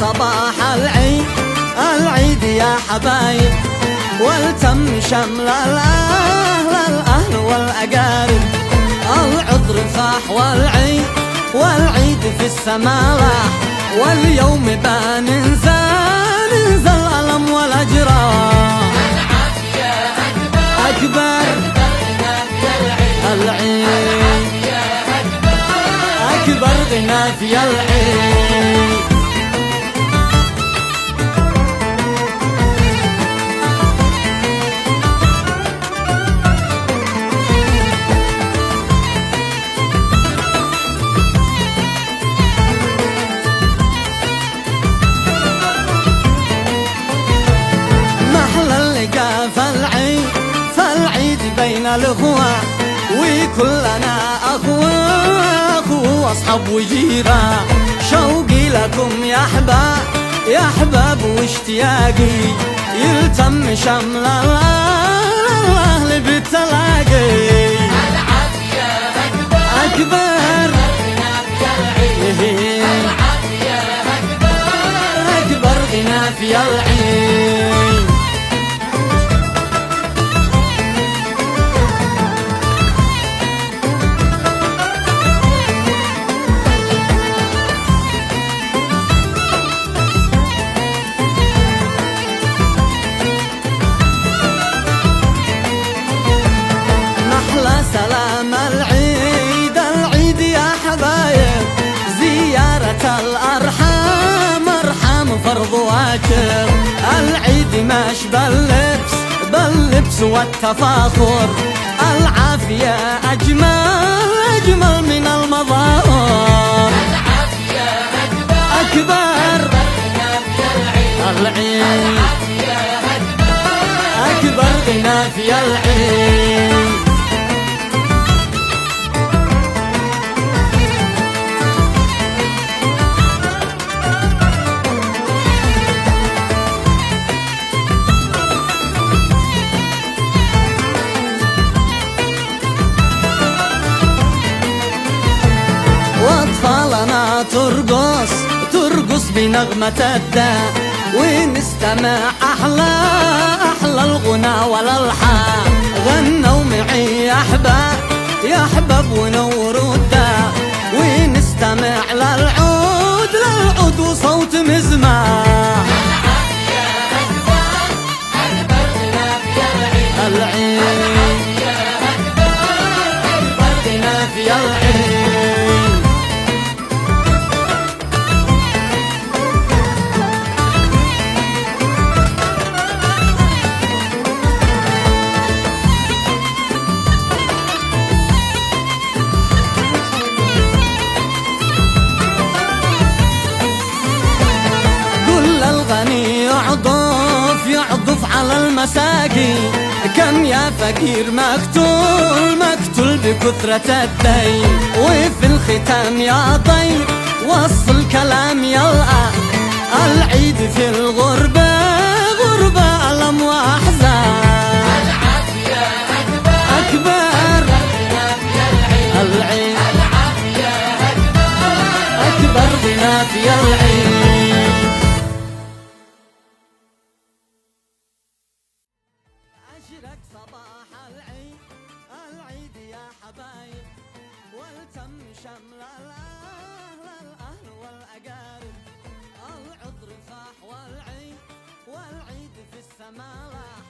صباح العيد، العيد يا حبايب، والتم شمل الأهل والأقارب. العطر فاح والعيد في السما لاح، واليوم بننزل الألم والأجراح. العافية أكبر العيد، أكبر غنى في العيد. فالعيد بين الأخوة، وكلنا أخوة وأصحاب وجيرة. شوقي لكم يا أحباب واشتياقي، يلتم شمل الأهل بالتلاقي. العافية أكبر العافية أكبر غنى في العيد. سلام العيد يا حبايب، زيارة الأرحام فرض واجب. العيد مش باللبس والتفاخر، العافية أجمل من المظاهر. العافية أكبر العيد، أكبر غنى في العيد. وأطفالنا ترقص بنغمة الداء، ونستمع أحلى الغنى والألحان. غنوا معي يا أحباب ونوروا الداء، ونستمع للعود وصوت مزمار. العيد أكبر غنى في العيد. الغني يعطف على المساقي، كم يا فقير مقتول بكثرة الدين. وفي الختام يا طير وصل كلام يلقى، العيد في الغربة ألم وأحزان. العافية أكبر العيد، أكبر غنى في العيد. أشرق صباح العيد يا حبايب، والتم شمل الأهل والأقارب. العطر فاح والعيد في السما لاح.